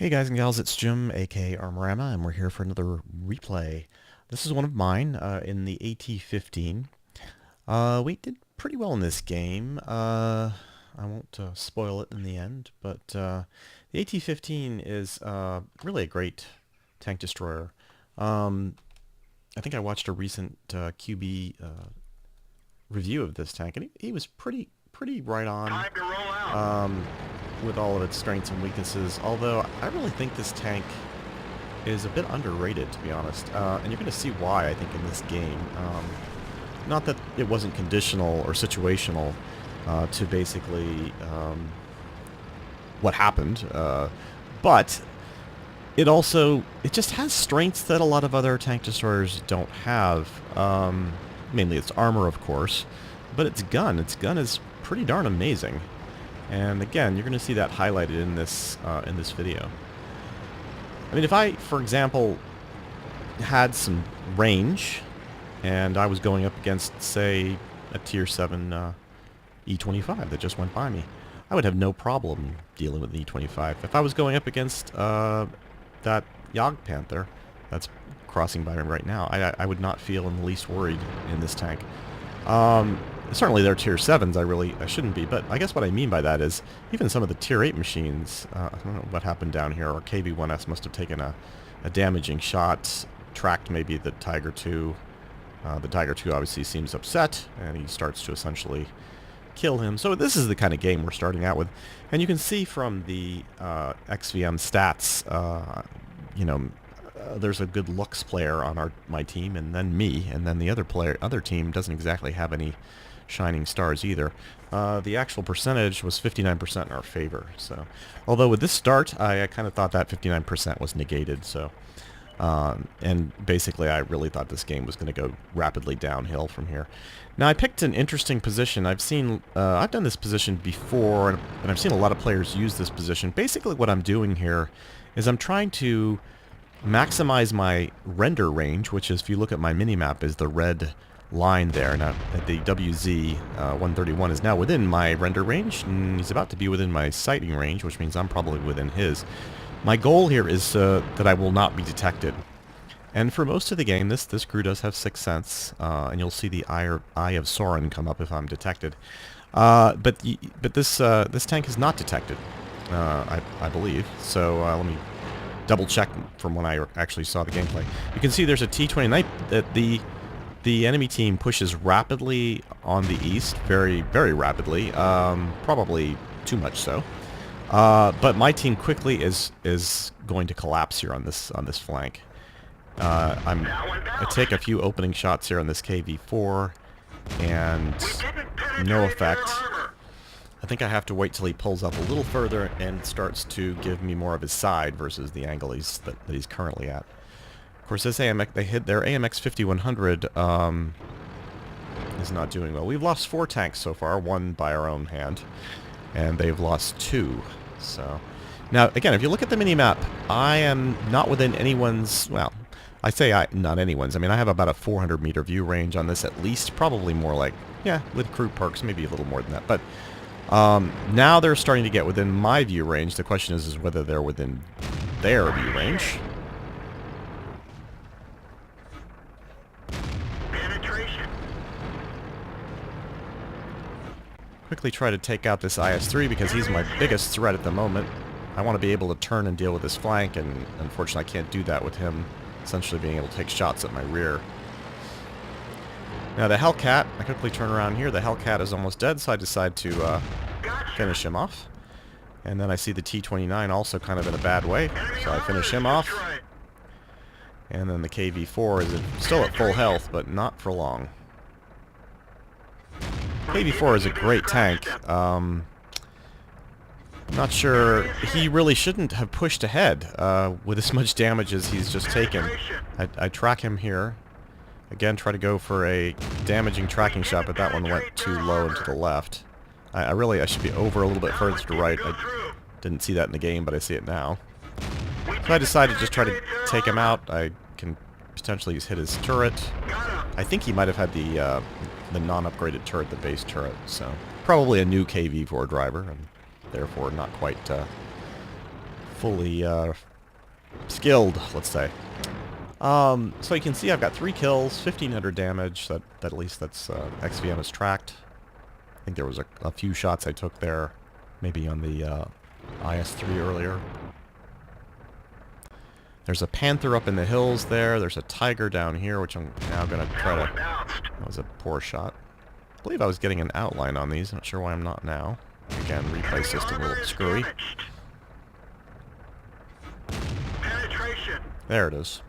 Hey guys and gals, it's Jim, aka Armorama, and we're here for another replay. This is one of mine in the AT-15. We did pretty well in this game. I won't spoil it in the end, but the AT-15 is really a great tank destroyer. I think I watched a recent QB review of this tank, and he was pretty right on. Time to roll out. With all of its strengths and weaknesses, although I really think this tank is a bit underrated, to be honest. And you're going to see why, I think, in this game. Not that it wasn't conditional or situational to basically what happened, but it just has strengths that a lot of other tank destroyers don't have. Mainly its armor, of course, but its gun. Its gun is pretty darn amazing. And again, you're going to see that highlighted in this video. I mean, if I, for example, had some range, and I was going up against, say, a Tier 7 E25 that just went by me, I would have no problem dealing with the E25. If I was going up against that Yogg Panther that's crossing by me right now, I would not feel in the least worried in this tank. Certainly they're Tier 7s, I shouldn't be, but I guess what I mean by that is even some of the Tier 8 machines, I don't know what happened down here, or KV-1S must have taken a damaging shot, tracked maybe the Tiger 2. The Tiger 2 obviously seems upset, and he starts to essentially kill him. So this is the kind of game we're starting out with. And you can see from the XVM stats, there's a good looks player on my team, and then me, and then the other team doesn't exactly have any shining stars either. The actual percentage was 59% in our favor. So, although with this start, I kind of thought that 59% was negated. So, and basically, I really thought this game was going to go rapidly downhill from here. Now, I picked an interesting position. I've done this position before, and I've seen a lot of players use this position. Basically, what I'm doing here is I'm trying to maximize my render range, which is, if you look at my minimap, is the red line there. Now, the WZ 131 is now within my render range, and he's about to be within my sighting range, which means I'm probably within his. My goal here is that I will not be detected. And for most of the game, this crew does have Sixth Sense, and you'll see the Eye of Sauron come up if I'm detected. But this tank is not detected, I believe. So let me double check from when I actually saw the gameplay. You can see there's a T-29 that the enemy team pushes rapidly on the east, very, very rapidly, probably too much so. But my team quickly is going to collapse here on this flank. I take a few opening shots here on this KV-4, and no effect. I think I have to wait till he pulls up a little further and starts to give me more of his side versus the angle that he's currently at. Of course, this AMX, they hit their AMX 5100 is not doing well. We've lost 4 tanks so far, 1 by our own hand, and they've lost 2. So now, again, if you look at the mini-map, I am not within anyone's, well, I say not anyone's. I mean, I have about a 400-meter view range on this at least, probably more like, yeah, with crew perks, maybe a little more than that. But now they're starting to get within my view range. The question is whether they're within their view range. Quickly try to take out this IS-3 because he's my biggest threat at the moment. I want to be able to turn and deal with his flank, and unfortunately I can't do that with him essentially being able to take shots at my rear. Now the Hellcat, I quickly turn around here. The Hellcat is almost dead, so I decide to finish him off. And then I see the T-29 also kind of in a bad way, so I finish him off. And then the KV-4 is still at full health, but not for long. KV-4 is a great tank. I'm not sure, he really shouldn't have pushed ahead with as much damage as he's just taken. I track him here. Again, try to go for a damaging tracking shot, but that one went too low and to the left. I should be over a little bit further to the right. I didn't see that in the game, but I see it now. So I decided to just try to take him out. I can potentially hit his turret. I think he might have had the non-upgraded turret, the base turret, so probably a new KV-4 driver, and therefore not quite fully skilled, let's say. So you can see I've got 3 kills, 1,500 damage. That at least that's XVM is tracked. I think there was a few shots I took there, maybe on the IS-3 earlier. There's a panther up in the hills there. There's a tiger down here, which I'm now going to try to... That was a poor shot. I believe I was getting an outline on these. Not sure why I'm not now. Again, replay system a little screwy. There it is.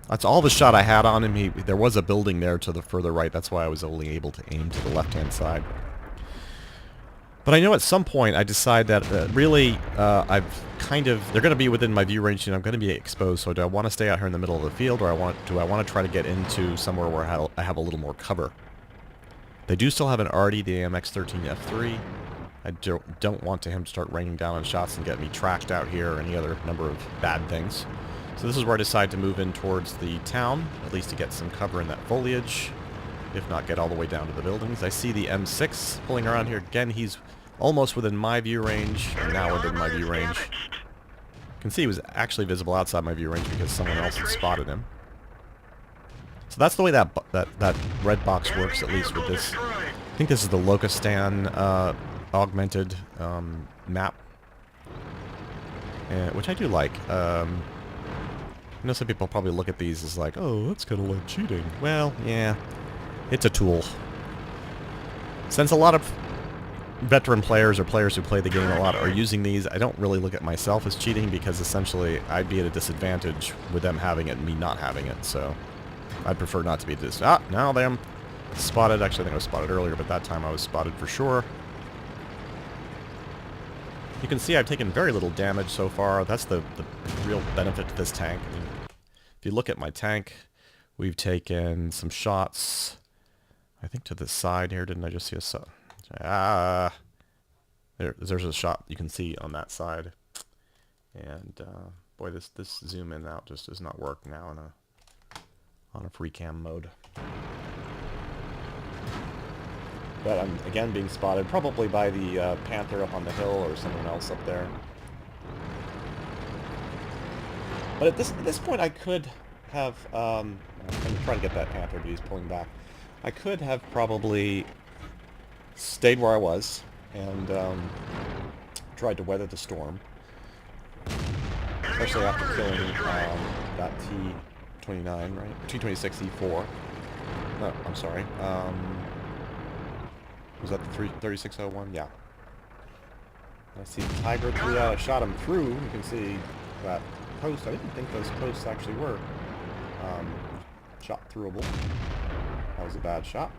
That's all the shot I had on him. There was a building there to the further right. That's why I was only able to aim to the left-hand side. But I know at some point I decide that really I've kind of... They're going to be within my view range and I'm going to be exposed. So do I want to stay out here in the middle of the field or do I want to try to get into somewhere where I have a little more cover? They do still have an Artie, the AMX-13F3. I don't want him to start raining down on shots and get me tracked out here or any other number of bad things. So this is where I decide to move in towards the town, at least to get some cover in that foliage, if not get all the way down to the buildings. I see the M6 pulling around here. Again, he's almost within my view range, and now within my view range. You can see he was actually visible outside my view range because someone else had spotted him. So that's the way that red box works, at least with this. I think this is the Locustan augmented map, which I do like. I know some people probably look at these as like, oh, that's kind of like cheating. Well, yeah, it's a tool. Since a lot of veteran players or players who play the game a lot are using these, I don't really look at myself as cheating because essentially I'd be at a disadvantage with them having it and me not having it, so I'd prefer not to be now them spotted. Actually, I think I was spotted earlier, but that time I was spotted for sure. You can see I've taken very little damage so far. That's the real benefit to this tank. I mean, if you look at my tank, we've taken some shots, I think to the side here. Didn't I just see a... there's a shot you can see on that side. And, boy, this zoom in out just does not work now on a free cam mode. But I'm, again, being spotted probably by the panther up on the hill or someone else up there. But at this point I could have... I'm trying to get that panther, but he's pulling back. I could have probably stayed where I was and tried to weather the storm. Especially after killing that T-29, right? T-26E4. No, I'm sorry. Was that the 3601? Yeah. I see the tiger through that. I shot him through. You can see that post. I didn't think those posts actually were shot throughable. That was a bad shot.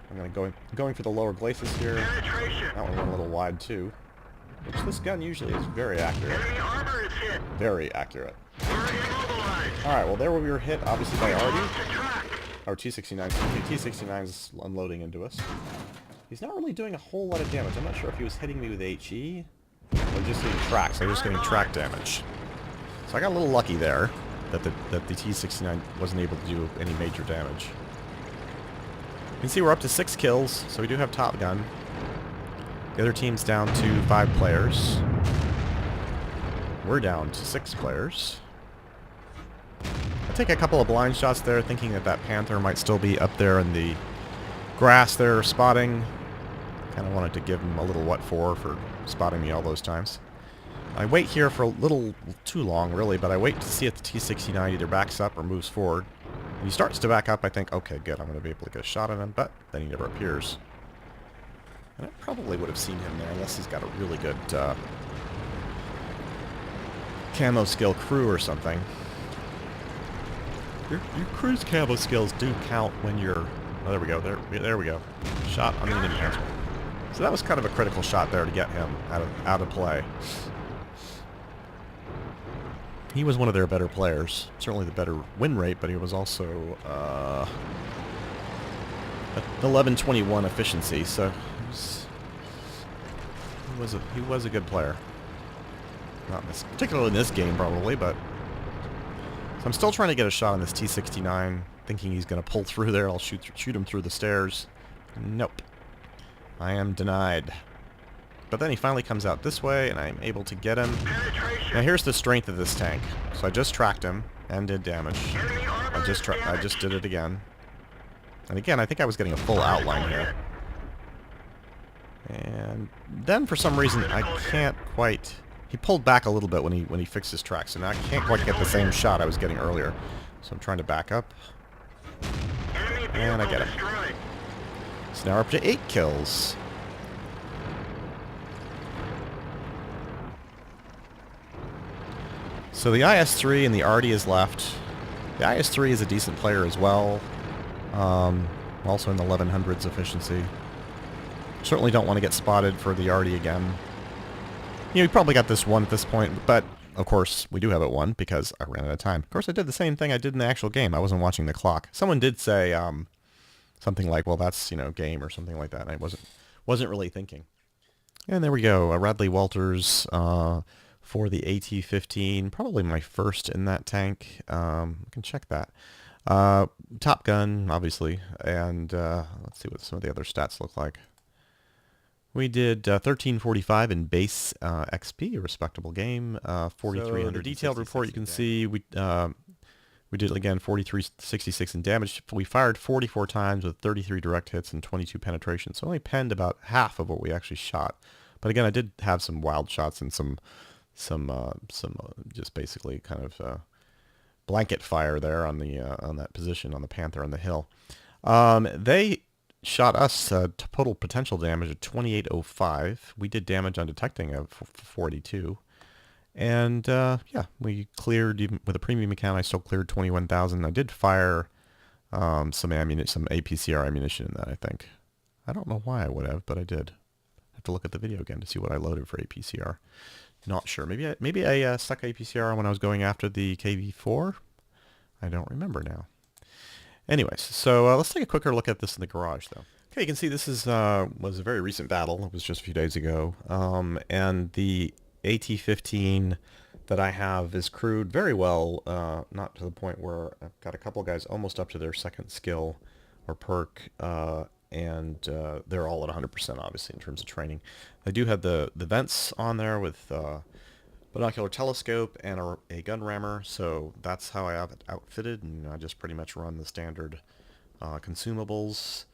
I'm going for the lower glacis here. That one went a little wide too. Which this gun usually is very accurate. Very accurate. Alright, well there we were hit obviously by Artie. Or T-69. T-69's unloading into us. He's not really doing a whole lot of damage. I'm not sure if he was hitting me with HE or just getting tracked. So just getting track damage. So I got a little lucky there that the T-69 wasn't able to do any major damage. You can see we're up to 6 kills, so we do have Top Gun. The other team's down to 5 players. We're down to 6 players. I take a couple of blind shots there, thinking that panther might still be up there in the grass there spotting. Kind of wanted to give him a little what for spotting me all those times. I wait here for a little too long, really, but I wait to see if the T-69 either backs up or moves forward. When he starts to back up, I think, okay, good, I'm going to be able to get a shot at him, but then he never appears. And I probably would have seen him there, unless he's got a really good camo skill crew or something. Your crew's camo skills do count when you're... Oh, there we go. There we go. Shot on the enemy enhancement. So that was kind of a critical shot there to get him out of play. He was one of their better players. Certainly the better win rate, but he was also 1121 efficiency, so he was a good player. Not particularly in this game, probably, but... So I'm still trying to get a shot on this T-69, thinking he's going to pull through there. I'll shoot him through the stairs. Nope. I am denied. but then he finally comes out this way, and I'm able to get him. Now here's the strength of this tank. So I just tracked him and did damage. I just did it again. And again, I think I was getting a full outline here. And then for some reason I can't quite... He pulled back a little bit when he fixed his track, so now I can't quite get the same shot I was getting earlier. So I'm trying to back up. And I get him. So now we're up to 8 kills. So the IS-3 and the Artie is left. The IS-3 is a decent player as well. Also in the 1100s efficiency. Certainly don't want to get spotted for the Artie again. You know, we probably got this one at this point, but of course we do have it one because I ran out of time. Of course I did the same thing I did in the actual game. I wasn't watching the clock. Someone did say something like, well, that's, you know, game or something like that. And I wasn't really thinking. And there we go. Radley Walters for the AT-15. Probably my first in that tank. I can check that. Top Gun, obviously. And let's see what some of the other stats look like. We did 1345 in base XP, a respectable game. 4300. So the detailed report you can see we did again 4366 in damage. We fired 44 times with 33 direct hits and 22 penetration. So only penned about half of what we actually shot. But again, I did have some wild shots and some just basically kind of blanket fire there on the on that position on the Panther on the hill. They shot us total potential damage of 2805. We did damage on detecting of 42. And yeah, we cleared, even with a premium account, I still cleared 21,000. I did fire some APCR ammunition in that, I think. I don't know why I would have, but I did. I have to look at the video again to see what I loaded for APCR. Not sure. Maybe I stuck APCR when I was going after the KV-4. I don't remember now. Anyways, so let's take a quicker look at this in the garage, though. Okay, you can see this was a very recent battle. It was just a few days ago. And the AT-15 that I have is crewed very well, not to the point where I've got a couple guys almost up to their second skill or perk, and they're all at 100%, obviously, in terms of training. I do have the vents on there with binocular telescope and a gun rammer, so that's how I have it outfitted, and I just pretty much run the standard consumables.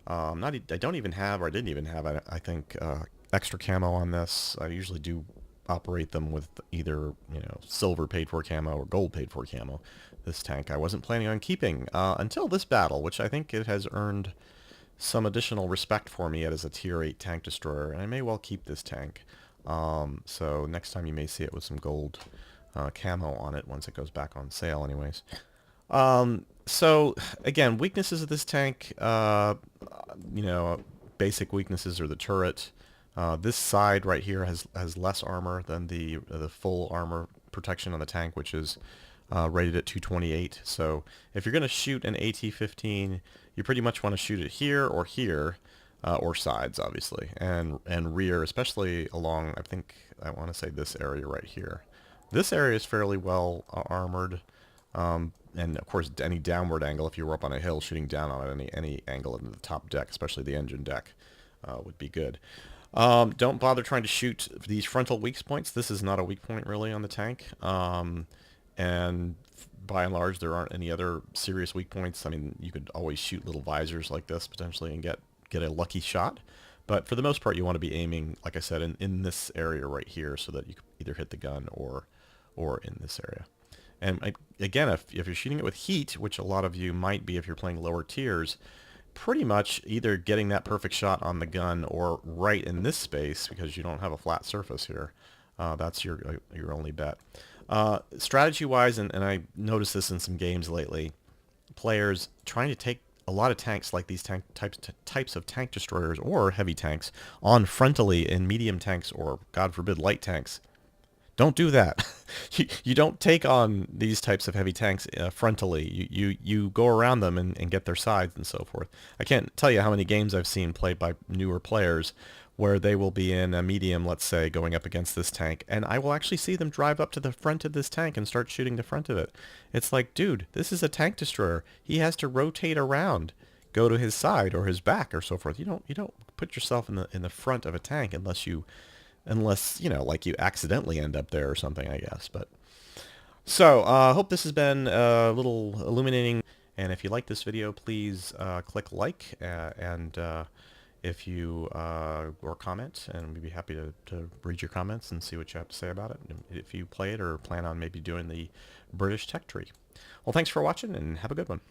I don't even have, or I didn't even have, I think, extra camo on this. I usually do operate them with either, you know, silver paid for camo or gold paid for camo. This tank I wasn't planning on keeping until this battle, which I think it has earned some additional respect for me as a tier 8 tank destroyer, and I may well keep this tank. So next time you may see it with some gold camo on it once it goes back on sale anyways. So again, weaknesses of this tank, you know, basic weaknesses are the turret. This side right here has less armor than the full armor protection on the tank, which is rated at 228. So if you're going to shoot an AT-15, you pretty much want to shoot it here, or sides, obviously, and rear, especially along, I think, I want to say this area right here. This area is fairly well armored, and of course any downward angle, if you were up on a hill shooting down on it, any angle into the top deck, especially the engine deck, would be good. Don't bother trying to shoot these frontal weak points. This is not a weak point really on the tank, and by and large there aren't any other serious weak points. I mean, you could always shoot little visors like this potentially and get a lucky shot, but for the most part you want to be aiming, like I said, in this area right here, so that you can either hit the gun or in this area. And again, if you're shooting it with heat, which a lot of you might be if you're playing lower tiers, pretty much either getting that perfect shot on the gun or right in this space, because you don't have a flat surface here, that's your only bet. Strategy wise, and I noticed this in some games lately, players trying to take a lot of tanks like these types of tank destroyers or heavy tanks on frontally in medium tanks, or God forbid light tanks. Don't do that. You don't take on these types of heavy tanks frontally. You go around them and get their sides and so forth. I can't tell you how many games I've seen played by newer players where they will be in a medium, let's say, going up against this tank, and I will actually see them drive up to the front of this tank and start shooting the front of it. It's like, dude, this is a tank destroyer. He has to rotate around. go to his side or his back or so forth. You don't put yourself in the front of a tank unless you know, like you accidentally end up there or something, I guess. But so I hope this has been a little illuminating. And if you like this video, please click like and if you or comment, and we'd be happy to read your comments and see what you have to say about it, if you play it or plan on maybe doing the British tech tree. Well, thanks for watching, and have a good one.